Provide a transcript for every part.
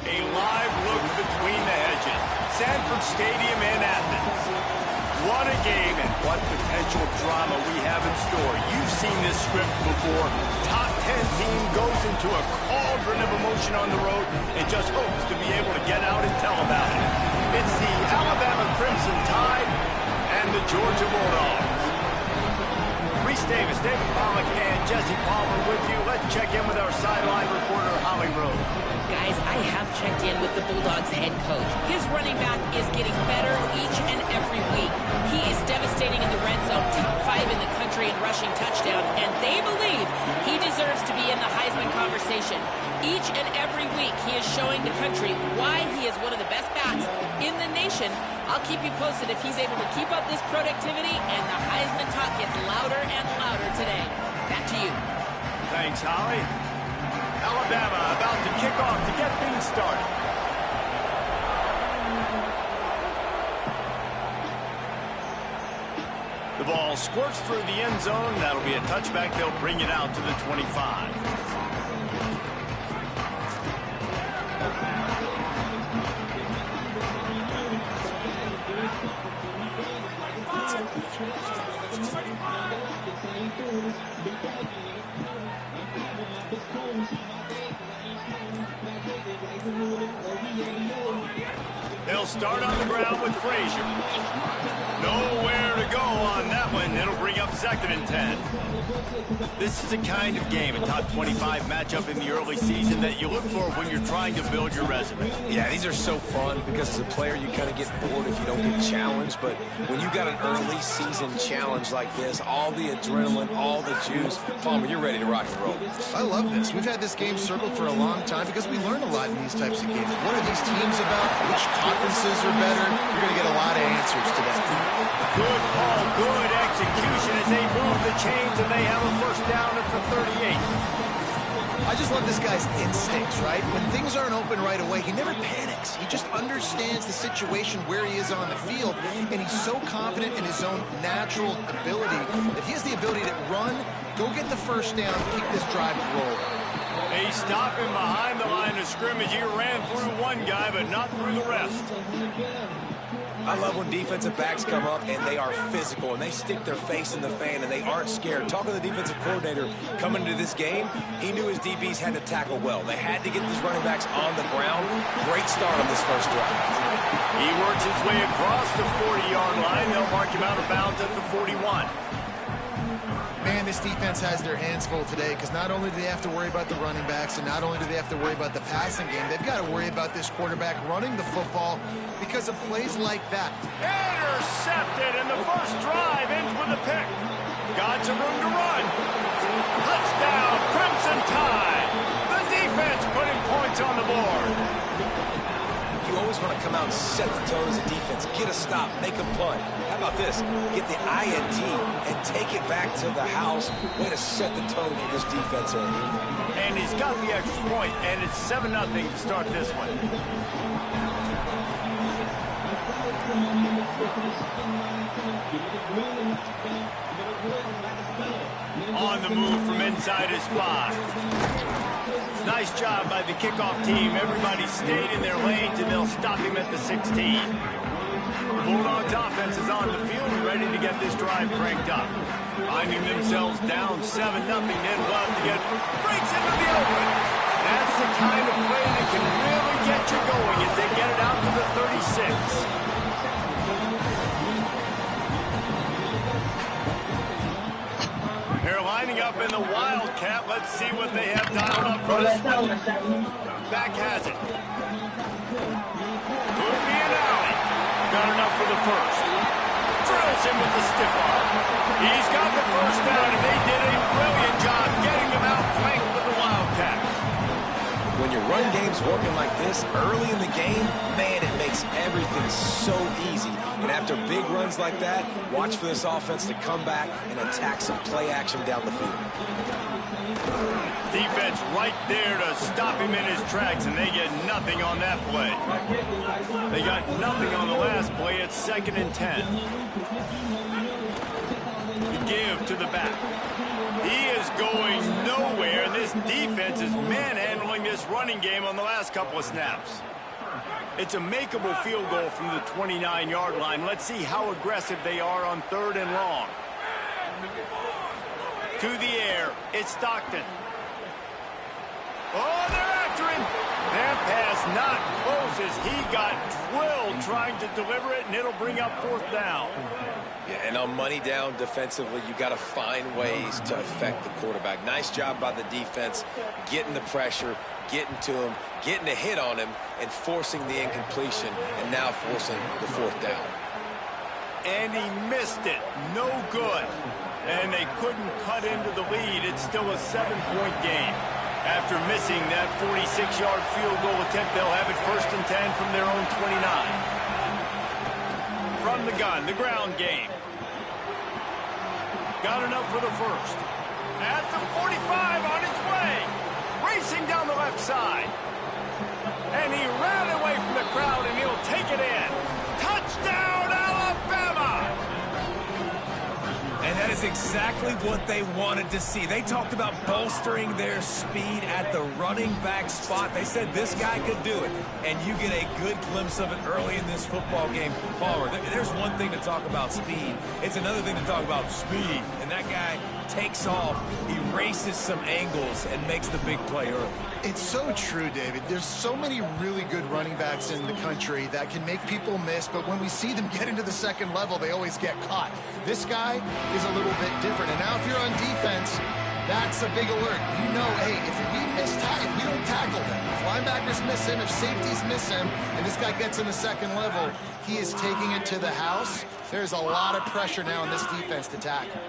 A live look between the hedges. Sanford Stadium in Athens. What a game and what potential drama we have in store. You've seen this script before. Top 10 team goes into a cauldron of emotion on the road and just hopes to be able to get out and tell about it. It's the Alabama Crimson Tide and the Georgia Bulldogs. Reese Davis, David Pollock, and Jesse Palmer with you. Let's check in with our sideline reporter, Holly Rose. Guys, I have checked in with the Bulldogs head coach. His running back is getting better each and every week. He is devastating in the red zone, top 5 in the country in rushing touchdowns, and they believe he deserves to be in the Heisman conversation. Each and every week, he is showing the country why he is one of the best backs in the nation. I'll keep you posted if he's able to keep up this productivity, and the Heisman talk gets louder and louder today. Back to you. Thanks, Holly. Alabama about to kick off to get things started. The ball squirts through the end zone. That'll be a touchback. They'll bring it out to the 25. They'll start on the ground with Frazier. Nowhere to go on that one. It'll bring up 2nd and 10. This is the kind of game, a top 25 matchup in the early season, that you look for when you're trying to build your resume. Yeah, these are so fun because as a player, you kind of get bored if you don't get challenged. But when you got an early season challenge like this, all the adrenaline, all the juice, Palmer, you're ready to rock and roll. I love this. We've had this game circled for a long time because we learn a lot in these types of games. What are these teams about? Which conferences are better? You're going to get a lot of answers today. Good call, good execution as they move the chains, and they have a first down at the 38. I just love this guy's instincts, right? When things aren't open right away, he never panics. He just understands the situation where he is on the field, and he's so confident in his own natural ability that he has the ability to run, go get the first down, keep this drive rolling. They stop him behind the line of scrimmage. He ran through one guy, but not through the rest. I love when defensive backs come up and they are physical and they stick their face in the fan and they aren't scared. Talking to the defensive coordinator coming into this game, he knew his DBs had to tackle well. They had to get these running backs on the ground. Great start on this first drive. He works his way across the 40-yard line. They'll mark him out of bounds at the 41. Man, this defense has their hands full today because not only do they have to worry about the running backs and not only do they have to worry about the passing game, they've got to worry about this quarterback running the football because of plays like that. Intercepted, and the first drive ends with a pick. Got some room to run. Touchdown, Crimson Tide. The defense putting points on the board. You always want to come out and set the tone as a defense. Get a stop, make a punt. How about this? Get the INT and take it back to the house. Way to set the tone for this defense here. And he's got the extra point, and it's 7-0 to start this one. On the move from inside his spot. Nice job by the kickoff team. Everybody stayed in their lanes, and they'll stop him at the 16. The Bulldogs offense is on the field and ready to get this drive cranked up. Finding themselves down 7-0, Ned Love to get breaks into the open. That's the kind of play that can really get you going as they get it out to the 36. They're lining up in the Wildcat. Let's see what they have dialed up for this one. Back has it. Could be an alley. Got enough for the first. Drills him with the stiff arm. He's got the first down, and they did a brilliant job getting him out flanked with the Wildcat. When your run game's working like this early in the game, man, it makes everything so easy. And after big runs like that, watch for this offense to come back and attack some play action down the field. Defense right there to stop him in his tracks, and they get nothing on that play. They got nothing on the last play. It's 2nd and 10. The give to the back. He is going nowhere, and this defense is manhandling this running game on the last couple of snaps. It's a makeable field goal from the 29-yard line. Let's see how aggressive they are on 3rd and long. To the air, it's Stockton. Oh, they're after him. That pass not close as he got drilled trying to deliver it, and it'll bring up 4th down. Yeah, and on money down defensively, you got to find ways to affect the quarterback. Nice job by the defense, getting the pressure, getting to him, getting a hit on him, and forcing the incompletion, and now forcing the 4th down. And he missed it. No good. And they couldn't cut into the lead. It's still a 7-point game. After missing that 46-yard field goal attempt, they'll have it 1st and 10 from their own 29. From the gun, the ground game. Got enough for the first. At the 45 on his way. Racing down the left side. And he ran away from the crowd, and he'll take it in. Touchdown, Alabama! And that is exactly what they wanted to see. They talked about bolstering their speed at the running back spot. They said this guy could do it. And you get a good glimpse of it early in this football game. Palmer, there's one thing to talk about speed. It's another thing to talk about speed. And that guy takes off, he races some angles, and makes the big play early. It's so true, David. There's so many really good running backs in the country that can make people miss, but when we see them get into the 2nd level, they always get caught. This guy is a little bit different. And now if you're on defense, that's a big alert. You know, hey, if we don't tackle him, if linebackers miss him, if safeties miss him, and this guy gets in the 2nd level, he is taking it to the house. There's a lot of pressure now on this defense to tackle.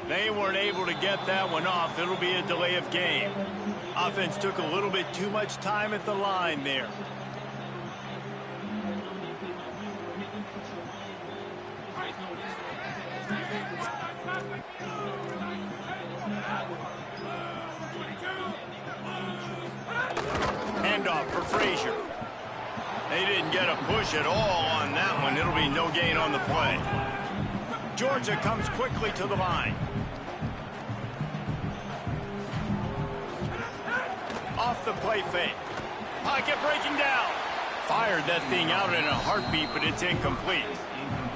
They weren't able to get that one off. It'll be a delay of game. Offense took a little bit too much time at the line there. Handoff for Frazier. They didn't get a push at all on that one. It'll be no gain on the play. Georgia comes quickly to the line. Off the play fake. Pocket breaking down. Fired that thing out in a heartbeat, but it's incomplete.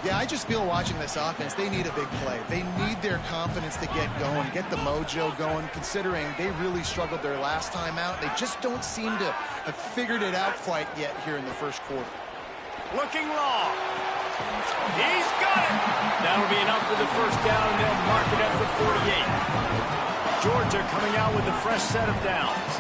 Yeah, I just feel watching this offense, they need a big play. They need their confidence to get going, get the mojo going, considering they really struggled their last time out. They just don't seem to have figured it out quite yet here in the first quarter. Looking long. He's got it. That'll be enough for the first down, and they'll mark it at the 48. Georgia coming out with a fresh set of downs.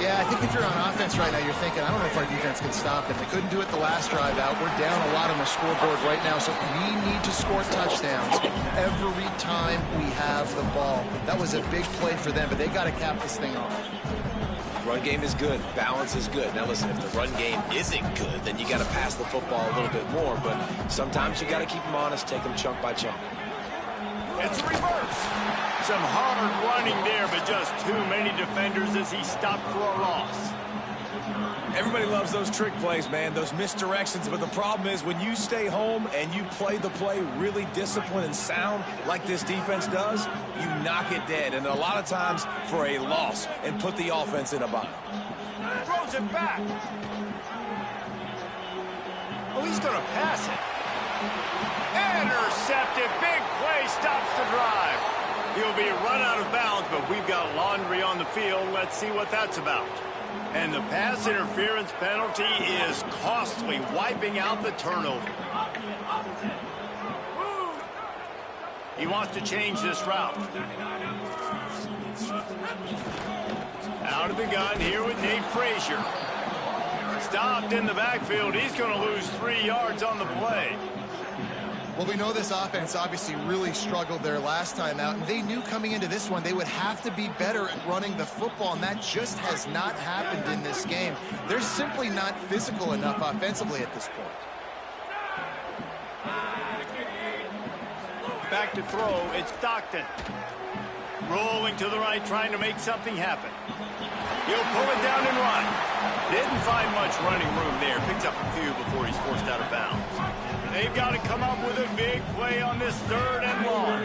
Yeah, I think if you're on offense right now, you're thinking, I don't know if our defense can stop them. They couldn't do it the last drive out. We're down a lot on the scoreboard right now, so we need to score touchdowns every time we have the ball. That was a big play for them, but they got to cap this thing off. Run game is good. Balance is good. Now, listen, if the run game isn't good, then you got to pass the football a little bit more, but sometimes you got to keep them honest, take them chunk by chunk. It's a reverse. Some hard running there, but just too many defenders as he stopped for a loss. Everybody loves those trick plays, man, those misdirections, but the problem is when you stay home and you play the play really disciplined and sound like this defense does, you knock it dead, and a lot of times for a loss, and put the offense in a bind. Throws it back. Oh, he's going to pass it. Intercepted. Big play stops the drive. He'll be run out of bounds, but we've got laundry on the field. Let's see what that's about. And the pass interference penalty is costly, wiping out the turnover. He wants to change this route. Out of the gun here with Nate Frazier. Stopped in the backfield. He's going to lose 3 yards on the play. Well, we know this offense obviously really struggled their last time out, and they knew coming into this one they would have to be better at running the football, and that just has not happened in this game. They're simply not physical enough offensively at this point. Back to throw, it's Stockton. Rolling to the right, trying to make something happen. He'll pull it down and run. Didn't find much running room there. Picks up a few before he's forced out of bounds. They've got to come up with a big play on this 3rd and long.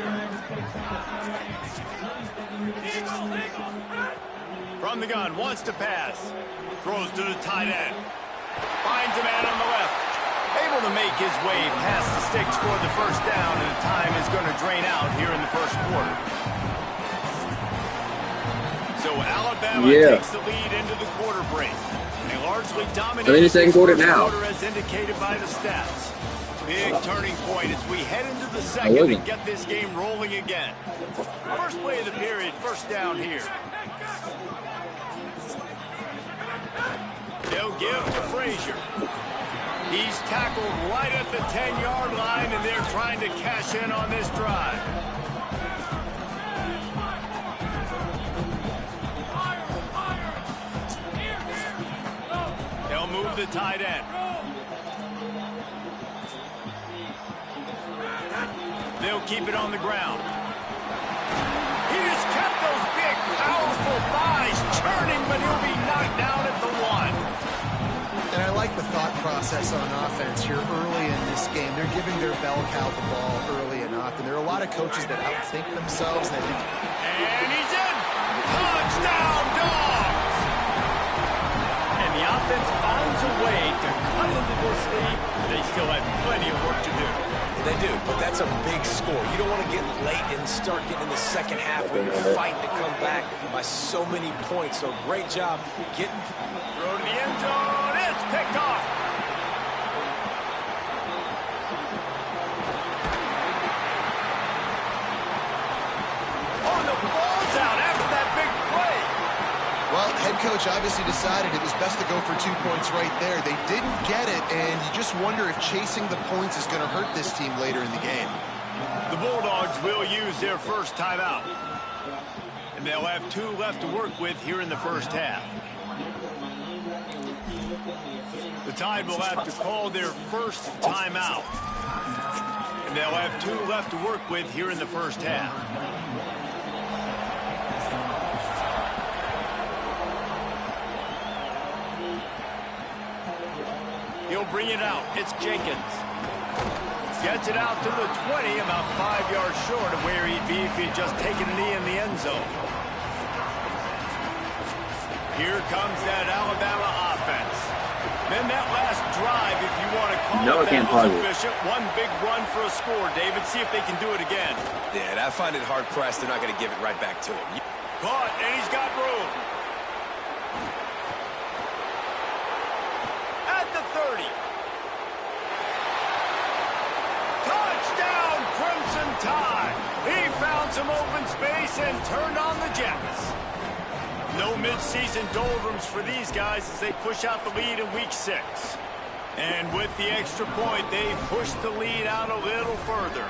From the gun, wants to pass. Throws to the tight end. Finds a man on the left. Able to make his way past the sticks for the first down, and the time is going to drain out here in the first quarter. So Alabama takes the lead into the quarter break. They largely dominate the second quarter now, as indicated by the stats. Big turning point as we head into the second and get this game rolling again. First play of the period, first down here. They'll give to Frazier. He's tackled right at the 10-yard line, and they're trying to cash in on this drive. They'll move the tight end. They'll keep it on the ground. He just kept those big, powerful thighs churning, but he'll be knocked down at the 1. And I like the thought process on offense here early in this game. They're giving their bell cow the ball early and often. There are a lot of coaches that outthink themselves. And he's in! Touchdown, Dogs! And the offense finds a way to cut into this lead. They still have plenty of work to do. They do, but that's a big score. You don't want to get late and start getting in the second half where you're fighting to come back by so many points. So great job getting. Throw to the end zone. It's picked off. Oh, the ball's out after that big play. Well, head coach obviously decided it was best to go for 2 points right there. They didn't get it, and you just wonder if chasing the points is going to hurt this team later in the game. The Bulldogs will use their first timeout. And they'll have 2 left to work with here in the first half. The Tide will have to call their first timeout. And they'll have 2 left to work with here in the first half. He'll bring it out. It's Jenkins. Gets it out to the 20, about 5 yards short of where he'd be if he'd just taken a knee in the end zone. Here comes that Alabama offense. Then that last drive, if you want to call it that, was efficient. One big run for a score, David. See if they can do it again. Yeah, I find it hard-pressed. They're not going to give it right back to him. Caught, and he's got room. At the 30. Touchdown, Crimson Tide. He found some open space and turned on the Jets. No midseason doldrums for these guys as they push out the lead in Week 6. And with the extra point, they push the lead out a little further.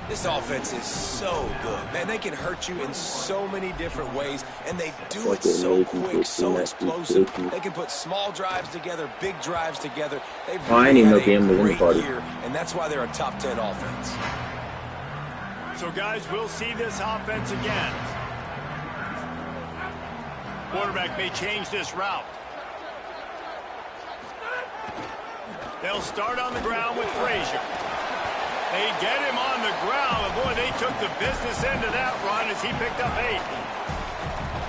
This offense is so good. Man, they can hurt you in so many different ways, and they do it so quick, so explosive. They can put small drives together, big drives together. They've really had a great year, and that's why they're a top 10 offense. So, guys, we'll see this offense again. Quarterback may change this route. They'll start on the ground with Frazier. They get him on the ground, and boy, they took the business end of that run as he picked up 8.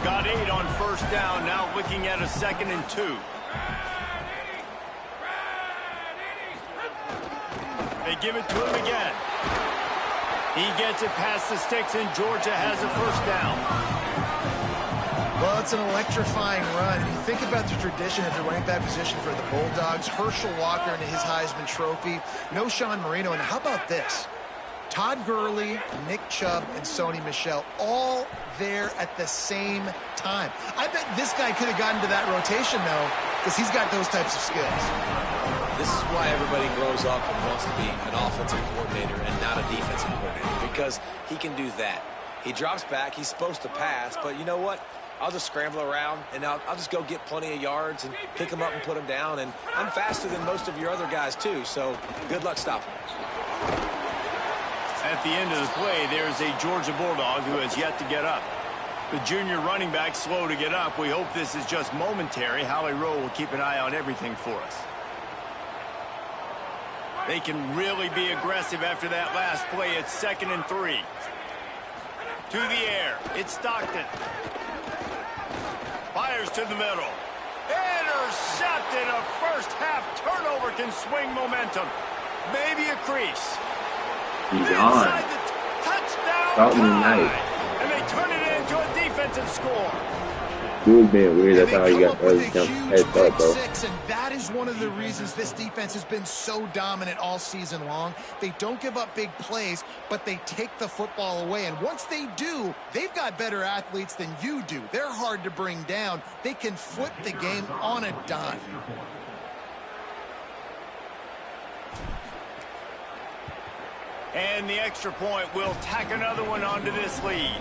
Got 8 on first down, now looking at a 2nd and 2. They give it to him again. He gets it past the sticks, and Georgia has a first down. Well, it's an electrifying run. You think about the tradition at the running back position for the Bulldogs. Herschel Walker into his Heisman Trophy. No Sean Marino. And how about this? Todd Gurley, Nick Chubb, and Sony Michel all there at the same time. I bet this guy could have gotten to that rotation, though, because he's got those types of skills. This is why everybody grows up and wants to be an offensive coordinator and not a defensive coordinator, because he can do that. He drops back. He's supposed to pass, but you know what? I'll just scramble around, and I'll just go get plenty of yards and pick them up and put them down. And I'm faster than most of your other guys, too, so good luck stopping them. At the end of the play, there's a Georgia Bulldog who has yet to get up. The junior running back slow to get up. We hope this is just momentary. Howie Rowe will keep an eye on everything for us. They can really be aggressive after that last play. It's 2nd and 3. To the air. It's Stockton. Fires to the middle. Intercepted. A first-half turnover can swing momentum. Maybe a crease. He's on. Touchdown time. And they turn it into a defensive score. He was being weird. That's how he got head start, bro. And that is one of the reasons this defense has been so dominant all season long. They don't give up big plays, but they take the football away. And once they do, they've got better athletes than you do. They're hard to bring down. They can flip the game on a dime. And the extra point will tack another one onto this lead.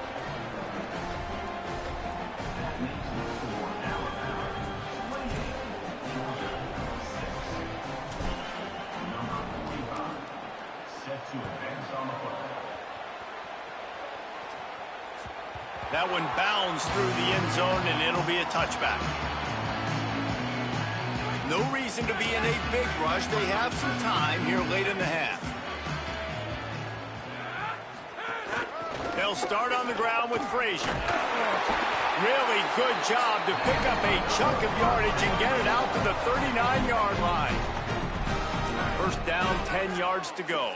That one bounds through the end zone, and it'll be a touchback. No reason to be in a big rush. They have some time here late in the half. They'll start on the ground with Frazier. Really good job to pick up a chunk of yardage and get it out to the 39-yard line. First down, 10 yards to go.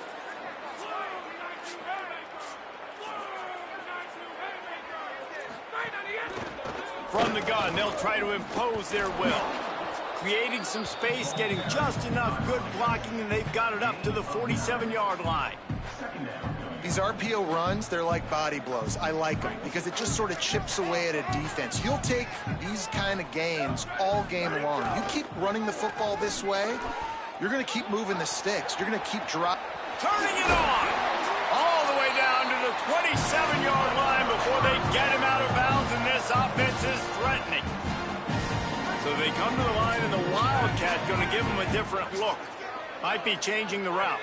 From the gun, they'll try to impose their will. Creating some space, getting just enough good blocking, and they've got it up to the 47-yard line. These RPO runs, they're like body blows. I like them because it just sort of chips away at a defense. You'll take these kind of games all game long. You keep running the football this way, you're going to keep moving the sticks. You're going to keep dropping. Turning it on all the way down to the 27-yard line before they get him out of bounds, and this offense is threatening. So they come to the line, and the Wildcat going to give them a different look. Might be changing the route.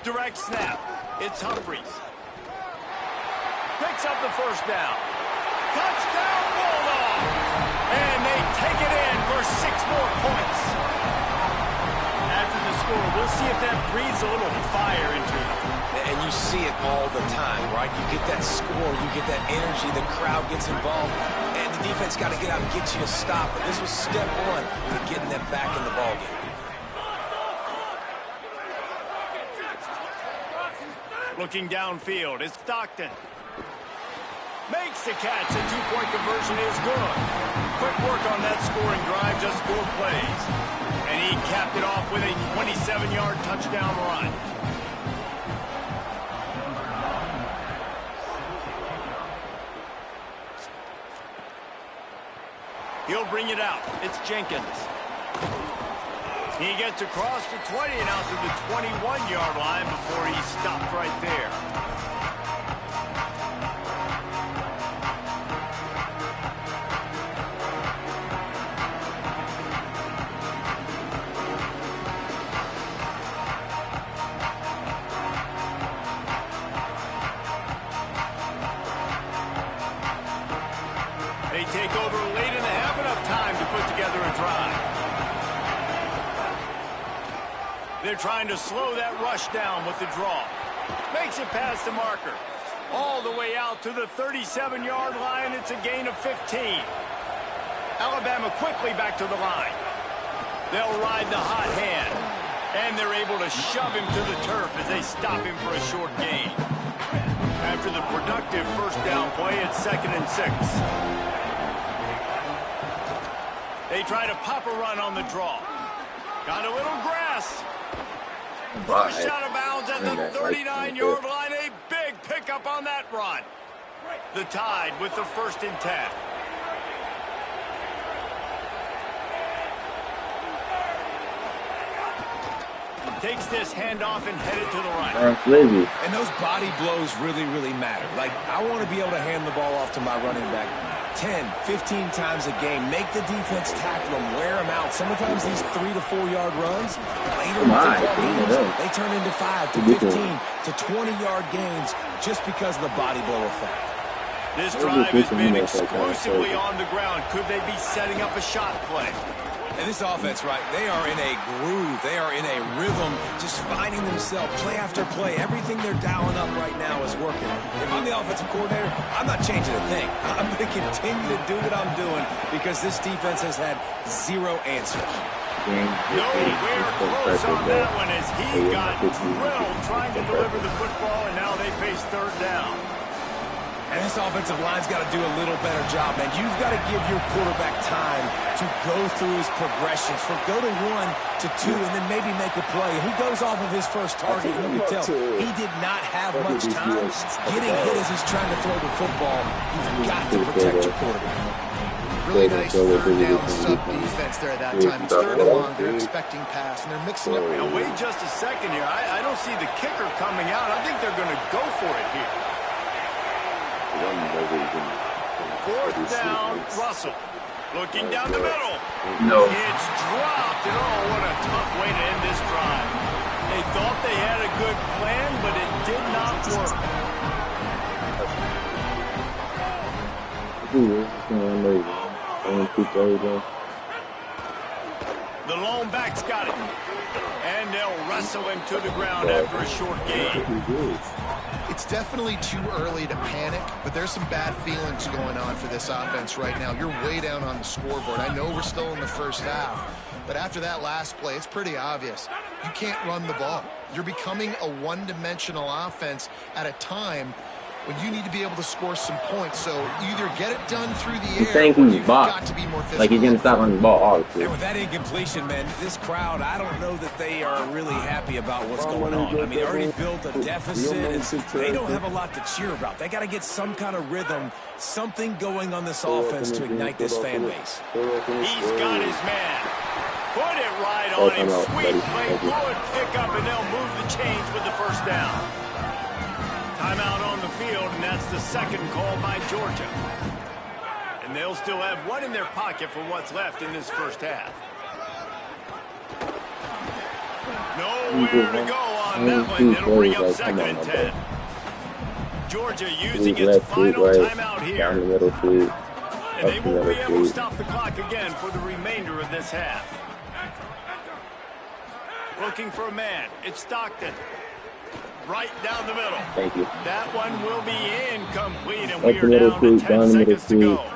Direct snap. It's Humphries. Picks up the first down. Touchdown, Bulldog! And they take it in for 6 more points. After the score. We'll see if that breathes a little fire into them. And you see it all the time, right? You get that score, you get that energy, the crowd gets involved, and the defense got to get out and get you a stop. But this was step one to getting them back in the ballgame. Looking downfield, it's Stockton. Makes the catch. The two-point conversion is good. Quick work on that scoring drive, just 4 plays. And he capped it off with a 27-yard touchdown run. He'll bring it out. It's Jenkins. He gets across the 20 and out to the 21-yard line before he stopped right there. They take over late in the half, enough time to put together a drive. They're trying to slow that rush down with the draw. Makes it past the marker. All the way out to the 37-yard line. It's a gain of 15. Alabama quickly back to the line. They'll ride the hot hand. And they're able to shove him to the turf as they stop him for a short gain. After the productive first down play, it's 2nd and 6. They try to pop a run on the draw. Got a little grass. Pushed out of bounds at the 39-yard line. A big pickup on that run. The Tide with the 1st and 10. Takes this handoff and headed to the right. And those body blows really, really matter. Like, I want to be able to hand the ball off to my running back 10, 15 times a game. Make the defense tackle them, wear them out. Sometimes these 3 to 4 yard runs, later in football games, they turn into 5 to 15 to 20-yard gains just because of the body blow effect. This drive has been exclusively on the ground. Could they be setting up a shot play? And this offense, right, they are in a groove. They are in a rhythm, just finding themselves play after play. Everything they're dialing up right now is working. If I'm the offensive coordinator, I'm not changing a thing. I'm going to continue to do what I'm doing because this defense has had 0 answers. Nowhere close on that one as he got drilled trying to deliver the football, and now they face 3rd down. And this offensive line's got to do a little better job, man. You've got to give your quarterback time to go through his progressions, from go to 1 to 2, and then maybe make a play. He goes off of his first target, and you can tell he did not have much time getting hit as he's trying to throw the football. You've got to protect your quarterback. Really nice 3rd down sub defense there at that time. It's 3rd and long. They're expecting pass, and they're mixing it. Now, wait just a second here. I don't see the kicker coming out. I think they're going to go for it here. 4th down, Russell. Looking down the middle. No. It's dropped, and oh, what a tough way to end this drive. They thought they had a good plan, but it did not work. The lone back's got it. And they'll wrestle him to the ground after a short gain. It's definitely too early to panic, but there's some bad feelings going on for this offense right now. You're way down on the scoreboard. I know we're still in the first half, but after that last play, it's pretty obvious. You can't run the ball. You're becoming a one-dimensional offense at a time when you need to be able to score some points. So either get it done through the air, or you've got to be more physical. Like he's gonna stop running the ball, obviously. And with that incompletion, man, this crowd, I don't know that they are really happy about what's going on. I mean, they already built a deficit, and they don't have a lot to cheer about. They got to get some kind of rhythm, something going on this offense to ignite this fan base. He's got his man. Put it right on him. Sweet play, good pickup, and they'll move the chains with the 1st down. Timeout on the field, and that's the 2nd call by Georgia. And they'll still have 1 in their pocket for what's left in this 1st half. Nowhere to go on that one. It'll bring up 2nd and 10. Georgia using its final timeout here. And they won't be able to stop the clock again for the remainder of this half. Looking for a man. It's Stockton. Right down the middle. Thank you. That one will be incomplete, and Up we the are middle, down to tweet, 10 down the middle, seconds to go.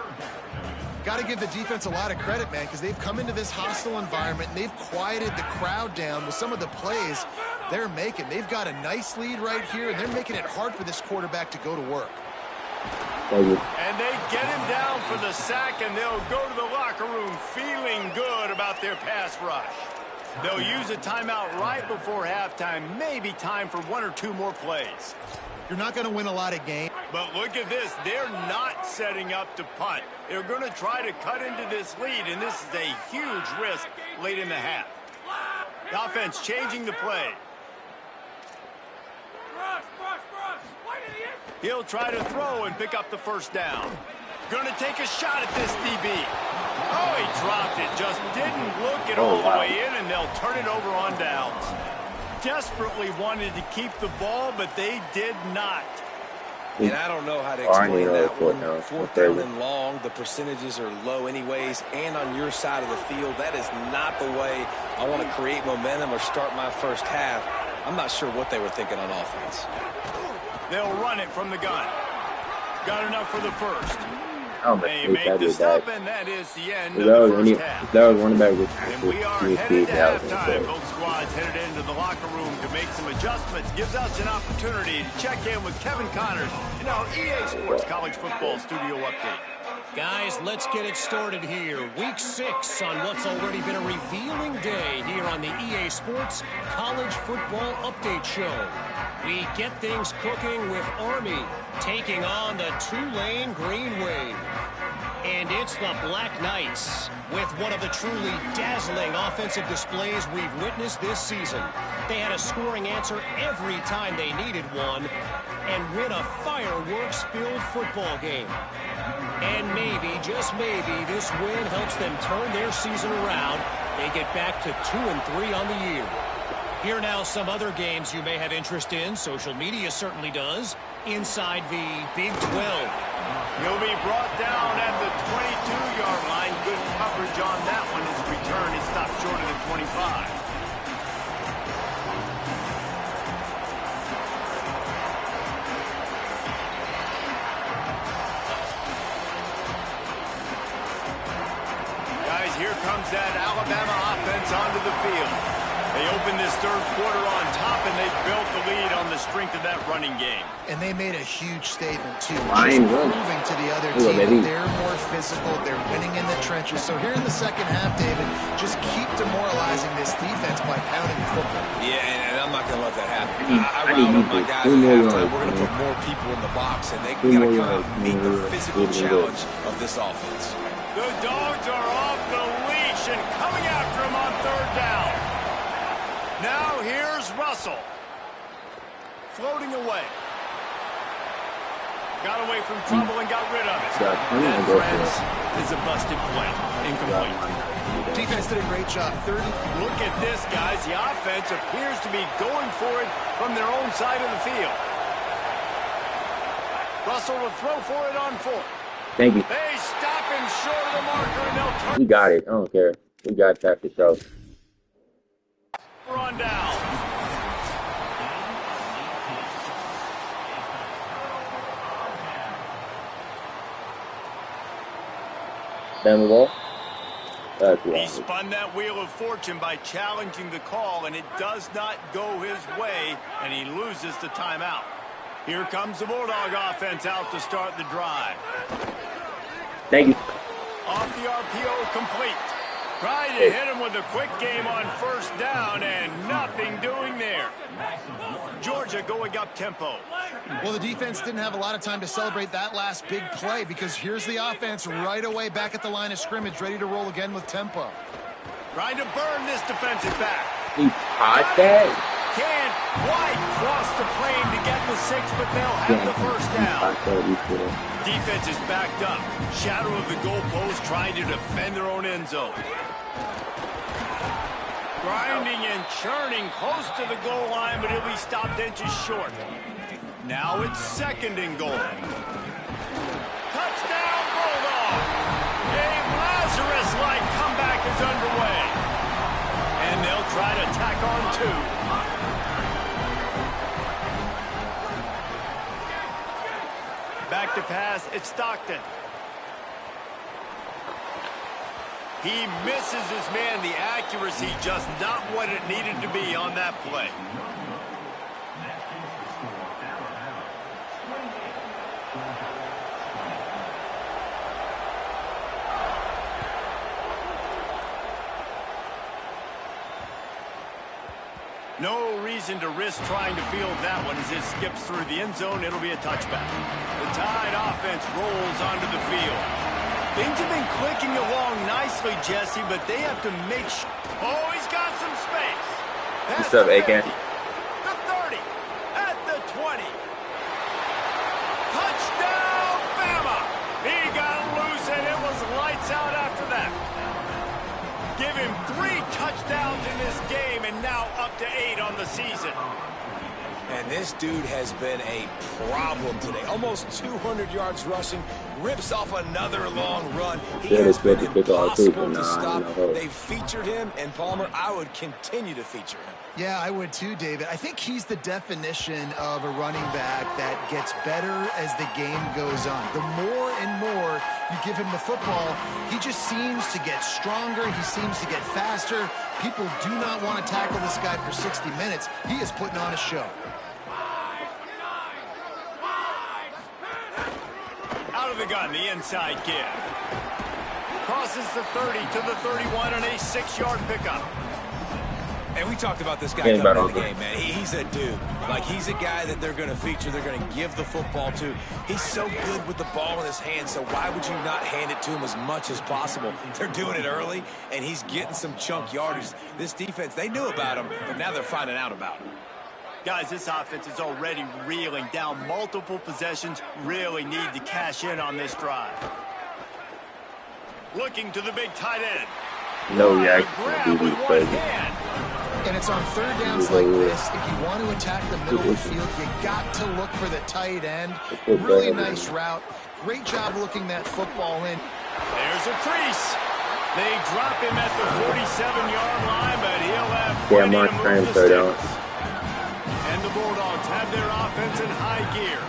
Got to give the defense a lot of credit, man, because they've come into this hostile environment, and they've quieted the crowd down with some of the plays they're making. They've got a nice lead right here, and they're making it hard for this quarterback to go to work. Thank you. And they get him down for the sack, and they'll go to the locker room feeling good about their pass rush. They'll use a timeout right before halftime, maybe time for 1 or 2 more plays. You're not going to win a lot of games. But look at this. They're not setting up to punt. They're going to try to cut into this lead, and this is a huge risk late in the half. The offense changing the play. He'll try to throw and pick up the first down. Going to take a shot at this DB. Oh, he dropped it. Just didn't look it all the way in, and they'll turn it over on downs. Desperately wanted to keep the ball, but they did not. And I don't know how to explain that one. 4th down and long, the percentages are low anyways, and on your side of the field, that is not the way I want to create momentum or start my first half. I'm not sure what they were thinking on offense. They'll run it from the gun. Got enough for the first. They made the stop, and that is the end of the first half. That was one back with and we are headed to halftime. Both squads headed into the locker room to make some adjustments. Gives us an opportunity to check in with Kevin Connors in our EA Sports College Football Studio Update. Guys, let's get it started here. Week 6 on what's already been a revealing day here on the EA Sports College Football Update Show. We get things cooking with Army taking on the Tulane Green Wave. And it's the Black Knights with one of the truly dazzling offensive displays we've witnessed this season. They had a scoring answer every time they needed one and win a fireworks-filled football game. And maybe, just maybe, this win helps them turn their season around. They get back to 2-3 on the year. Here now some other games you may have interest in. Social media certainly does. Inside the Big 12. He'll be brought down at the 22-yard line. Good coverage on that one. His return is stopped short of the 25. Guys, here comes that Alabama offense onto the field. They opened this third quarter on top, and they built the lead on the strength of that running game. And they made a huge statement, too. Just proving to the other team that they're more physical, they're winning in the trenches. So here in the second half, David, just keep demoralizing this defense by pounding the football. Yeah, and I'm not going to let that happen. I riled up my guys at halftime. We're going to put more people in the box, and they got to come out and meet the physical challenge of this offense. The Dogs are off the leash and coming after him on third down. Now here's Russell. Floating away. Got away from trouble and got rid of it. That, friends, is a busted play. Incomplete. Defense did a great job. Look at this, guys. The offense appears to be going for it from their own side of the field. Russell will throw for it on 4th. Thank you. They stop him short of the marker, and they'll turn. We got it. I don't care. We got that for sure. On down. Down the wall. He spun that wheel of fortune by challenging the call, and it does not go his way, and he loses the timeout. Here comes the Bulldog offense out to start the drive. Thank you. Off the RPO, complete. Tried to hit him with a quick game on first down, and nothing doing there. Georgia going up tempo. Well, the defense didn't have a lot of time to celebrate that last big play because here's the offense right away back at the line of scrimmage, ready to roll again with tempo. Trying to burn this defensive back. He caught that? Can't quite cross the plane to get the 6, but they'll have the first down. Defense is backed up. Shadow of the goalpost trying to defend their own end zone. Grinding and churning close to the goal line, but he'll be stopped inches short. Now it's 2nd and goal. Touchdown, Bulldog! A Lazarus-like comeback is underway. And and they'll try to tack on 2. Back to pass, it's Stockton. He misses his man. The accuracy just not what it needed to be on that play. No reason to risk trying to field that one as it skips through the end zone. It'll be a touchback. The Tide offense rolls onto the field. Things have been clicking along nicely, Jesse, but they have to make sure. Oh, he's got some space. What's up, AK? The 30, at the 20. Touchdown, Bama. He got loose, and it was lights out after that. Give him 3 touchdowns in this game, and now up to 8 on the season. And this dude has been a problem today. Almost 200 yards rushing, rips off another long run. He has been impossible to stop. They've featured him, and Palmer, I would continue to feature him. Yeah, I would too, David. I think he's the definition of a running back that gets better as the game goes on. The more and more you give him the football, he just seems to get stronger. He seems to get faster. People do not want to tackle this guy for 60 minutes. He is putting on a show. Out of the gun, the inside give. Crosses the 30 to the 31 and a 6-yard pickup. And we talked about this guy coming in the game, man. He's a dude. Like, he's a guy that they're going to feature, they're going to give the football to. He's so good with the ball in his hand, so why would you not hand it to him as much as possible? They're doing it early, and he's getting some chunk yardage. This defense, they knew about him, but now they're finding out about him. Guys, this offense is already reeling down multiple possessions. Really need to cash in on this drive. Looking to the big tight end. No reaction. Grab with one hand. And it's on third downs like this. If you want to attack the middle of the field, you got to look for the tight end. Really nice route. Great job looking that football in. There's a crease. They drop him at the 47-yard line, but he'll have plenty to move the sticks. And the Bulldogs have their offense in high gear.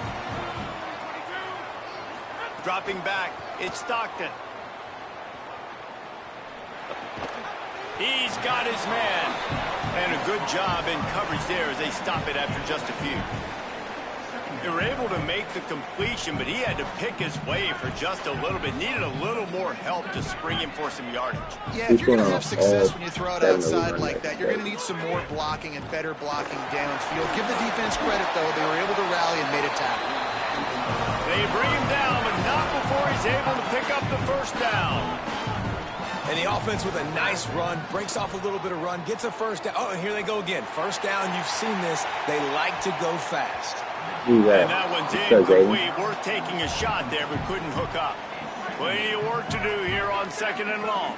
Dropping back, it's Stockton. He's got his man. And a good job in coverage there as they stop it after just a few. They were able to make the completion, but he had to pick his way for just a little bit. Needed a little more help to spring him for some yardage. Yeah, if you're going to have success when you throw it outside like that, you're going to need some more blocking and better blocking downfield. Give the defense credit, though. They were able to rally and made a tackle. They bring him down, but not before he's able to pick up the first down. And the offense with a nice run, breaks off a little bit of run, gets a first down. Oh, and here they go again. First down, you've seen this. They like to go fast. And that one's incomplete. Worth taking a shot there, but couldn't hook up. Plenty of work to do here on 2nd and long.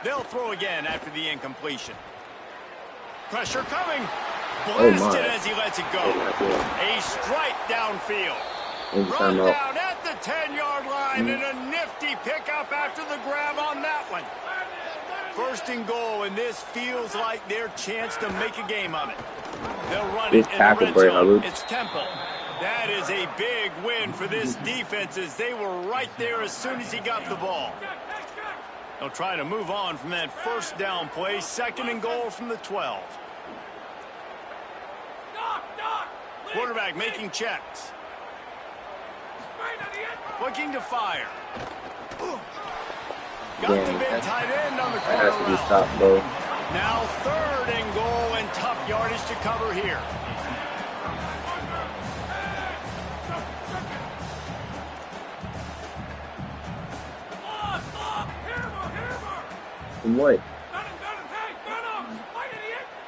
They'll throw again after the incompletion. Pressure coming. Blasted as he lets it go. A strike downfield. Run down at the 10-yard line and a nifty pickup after the grab on that one. 1st and goal, and this feels like their chance to make a game of it. They'll run it in the red zone. It's Temple. That is a big win for this defense as they were right there as soon as he got the ball. They'll try to move on from that first down play. 2nd and goal from the 12. Quarterback making checks. Looking to fire. Got the big tight end on the corner route. Now 3rd and goal and tough yardage to cover here. What?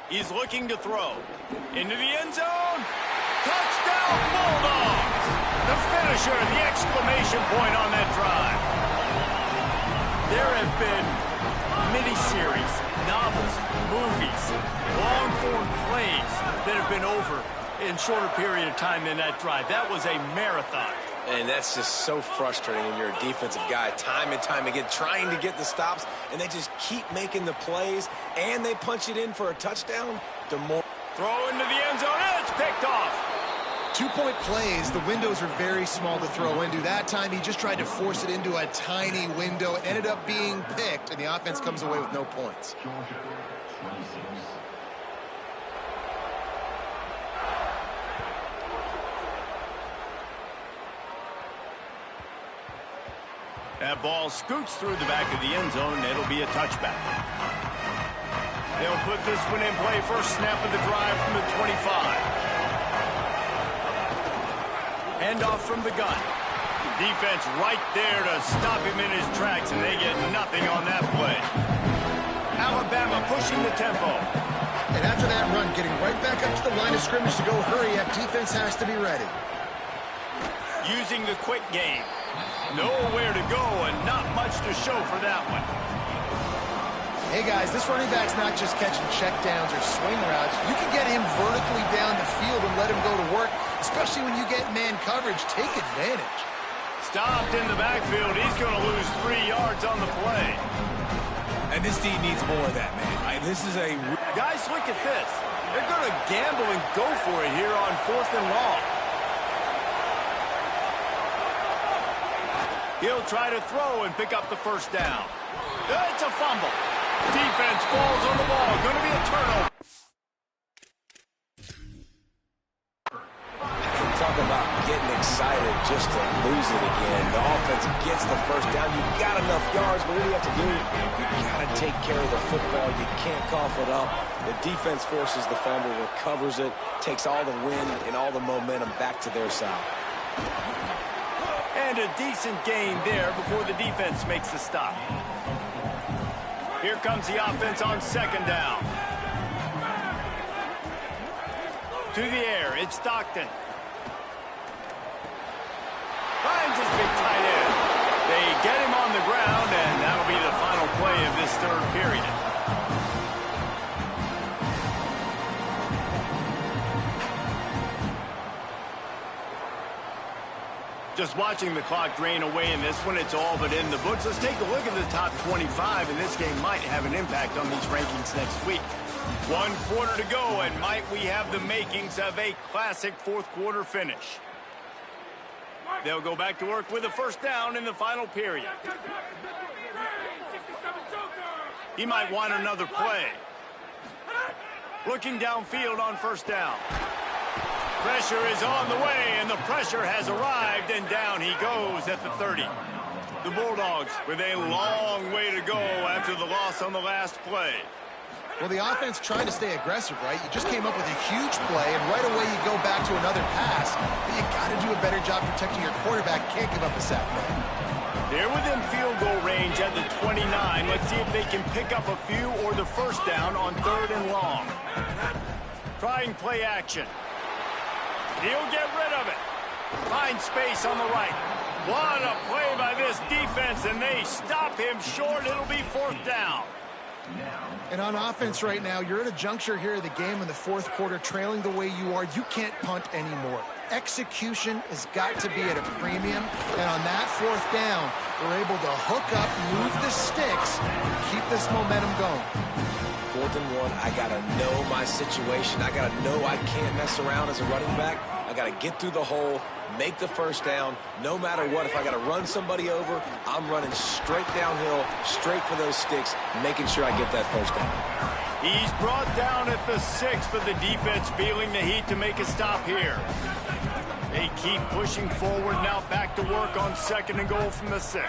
He's looking to throw. Into the end zone. Touchdown Bulldogs. The finisher, the exclamation point on that drive. There have been miniseries, novels, movies, long-form plays that have been over in shorter period of time than that drive. That was a marathon. And that's just so frustrating when you're a defensive guy, time and time again, trying to get the stops, and they just keep making the plays, and they punch it in for a touchdown. Throw into the end zone, and it's picked off. 2-point plays, the windows are very small to throw into. That time, he just tried to force it into a tiny window. It ended up being picked, and the offense comes away with no points. That ball scoots through the back of the end zone. It'll be a touchback. They'll put this one in play. First snap of the drive from the 25. Handoff from the gun. Defense right there to stop him in his tracks, and they get nothing on that play. Alabama pushing the tempo. And after that run, getting right back up to the line of scrimmage to go hurry up, defense has to be ready. Using the quick game. Nowhere to go and not much to show for that one. Hey, guys, this running back's not just catching checkdowns or swing routes. You can get him vertically down the field and let him go to work, especially when you get man coverage. Take advantage. Stopped in the backfield. He's going to lose 3 yards on the play. And this team needs more of that, man. This is a... Guys, look at this. They're going to gamble and go for it here on 4th and long. He'll try to throw and pick up the first down. It's a fumble. Defense falls on the ball. Going to be a turnover. Talk about getting excited just to lose it again. The offense gets the first down. You got enough yards, but what do you have to do? You got to take care of the football. You can't cough it up. The defense forces the fumble, recovers it, takes all the wind and all the momentum back to their side. And a decent gain there before the defense makes the stop. Here comes the offense on 2nd down. To the air, it's Stockton. Finds his big tight end. They get him on the ground, and that'll be the final play of this 3rd period. Just watching the clock drain away in this one, it's all but in the books. Let's take a look at the top 25, and this game might have an impact on these rankings next week. 1 quarter to go, and might we have the makings of a classic 4th quarter finish. They'll go back to work with a first down in the final period. He might want another play. Looking downfield on first down. Pressure is on the way, and the pressure has arrived, and down he goes at the 30. The Bulldogs with a long way to go after the loss on the last play. Well, the offense tried to stay aggressive, right? You just came up with a huge play, and right away you go back to another pass. But you got to do a better job protecting your quarterback. Can't give up a sack play. They're within field goal range at the 29. Let's see if they can pick up a few or the first down on 3rd and long. Trying play action. He'll get rid of it. Finds space on the right. What a play by this defense, and they stop him short. It'll be 4th down. And on offense right now, you're at a juncture here of the game in the 4th quarter, trailing the way you are. You can't punt anymore. Execution has got to be at a premium. And on that 4th down, they're able to hook up, move the sticks, keep this momentum going. 4th and 1, I got to know my situation. I got to know I can't mess around as a running back. I got to get through the hole, make the first down. No matter what, if I got to run somebody over, I'm running straight downhill, straight for those sticks, making sure I get that first down. He's brought down at the 6, but the defense feeling the heat to make a stop here. They keep pushing forward, now back to work on 2nd and goal from the 6.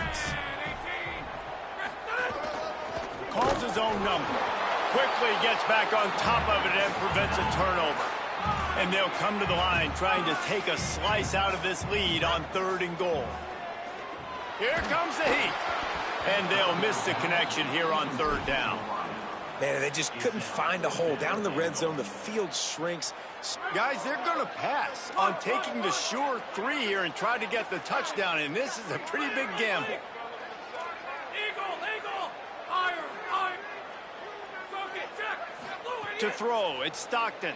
Calls his own number. Quickly gets back on top of it and prevents a turnover. And they'll come to the line trying to take a slice out of this lead on 3rd and goal. Here comes the heat. And they'll miss the connection here on 3rd down. Man, they just couldn't find a hole. Down in the red zone, the field shrinks. Guys, they're going to pass on taking the sure 3 here and try to get the touchdown. And this is a pretty big gamble. To throw, it's Stockton.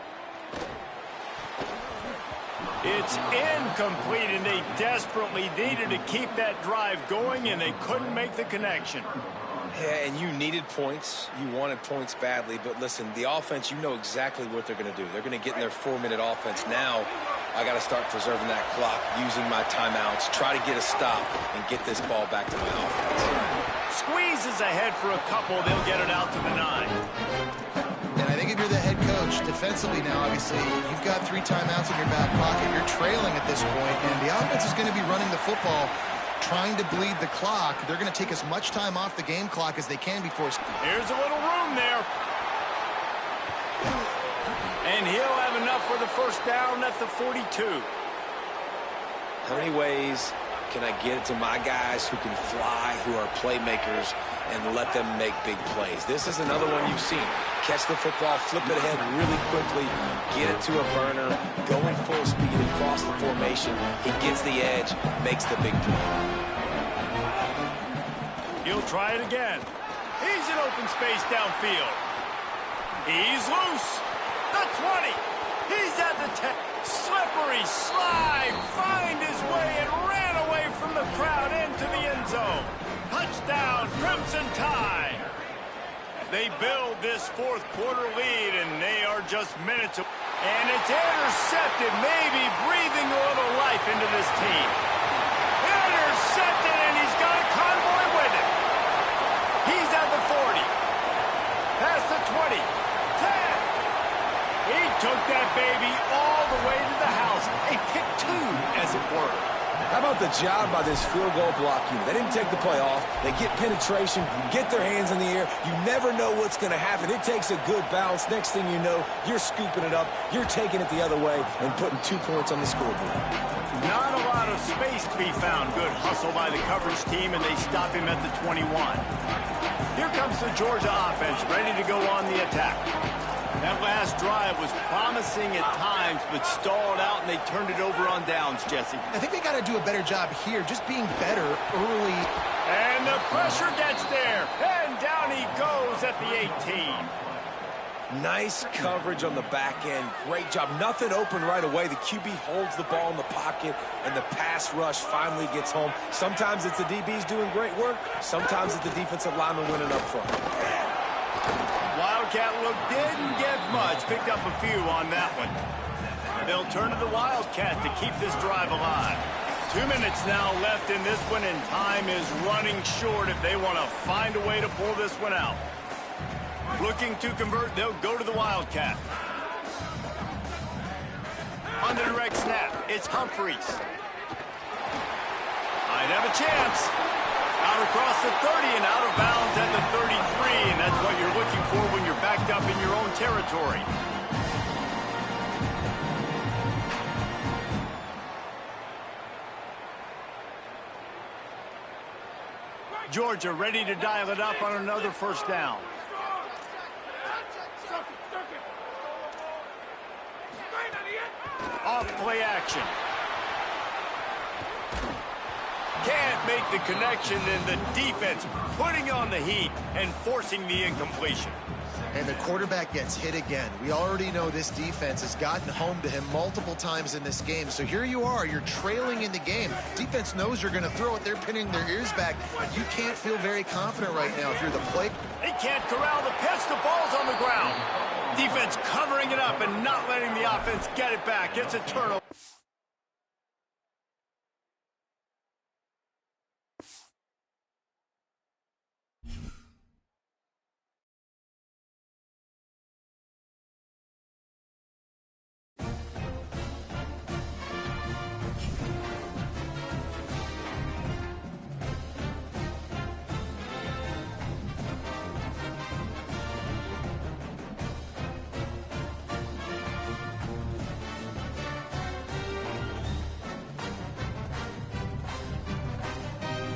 It's incomplete, and they desperately needed to keep that drive going, and they couldn't make the connection. Yeah, and you needed points. You wanted points badly. But listen, the offense, you know exactly what they're going to do. They're going to get in their 4-minute offense. Now, I got to start preserving that clock, using my timeouts, try to get a stop, and get this ball back to my offense. Squeezes ahead for a couple. They'll get it out to the 9. And I think if you're the head coach, defensively now, obviously, you've got 3 timeouts in your back pocket. You're trailing at this point, and the offense is going to be running the football, trying to bleed the clock. They're going to take as much time off the game clock as they can before. Here's a little room there. And he'll have enough for the first down at the 42. How many ways can I get it to my guys who can fly, who are playmakers, and let them make big plays? This is another one you've seen. Catch the football, flip it ahead really quickly, get it to a burner, going full speed across the formation. He gets the edge, makes the big play. He'll try it again. He's in open space downfield. He's loose. The 20. He's at the 10. Slippery slide. Find his way and ran away from the crowd into the end zone. Touchdown, Crimson Tide. They build this fourth quarter lead, and they are just minutes away. And it's intercepted, maybe breathing a little life into this team. Intercepted, and he's got a convoy with him. He's at the 40. Past the 20. 10. He took that baby all the way to the house. A pick 2, as it were. How about the job by this field goal block unit? They didn't take the play off. They get penetration, get their hands in the air. You never know what's going to happen. It takes a good bounce. Next thing you know, you're scooping it up. You're taking it the other way and putting 2 points on the scoreboard. Not a lot of space to be found. Good hustle by the coverage team, and they stop him at the 21. Here comes the Georgia offense, ready to go on the attack. That last drive was promising at times, but stalled out, and they turned it over on downs, Jesse. I think they got to do a better job here, just being better early. And the pressure gets there, and down he goes at the 18. Nice coverage on the back end. Great job. Nothing open right away. The QB holds the ball in the pocket, and the pass rush finally gets home. Sometimes it's the DBs doing great work. Sometimes it's the defensive lineman winning up front. Wildcat look didn't get much. Picked up a few on that one. They'll turn to the Wildcat to keep this drive alive. 2 minutes now left in this one, and time is running short if they want to find a way to pull this one out. Looking to convert, they'll go to the Wildcat. On the direct snap, it's Humphreys. Might have a chance. Out across the 30 and out of bounds at the 33, and that's what you're looking for when you're backed up in your own territory. Georgia ready to dial it up on another first down. Off play action. Can't make the connection, and the defense putting on the heat and forcing the incompletion. And the quarterback gets hit again. We already know this defense has gotten home to him multiple times in this game. So here you are, you're trailing in the game. Defense knows you're going to throw it. They're pinning their ears back. You can't feel very confident right now if you're the play. They can't corral the pitch. The ball's on the ground. Defense covering it up and not letting the offense get it back. It's a turnover.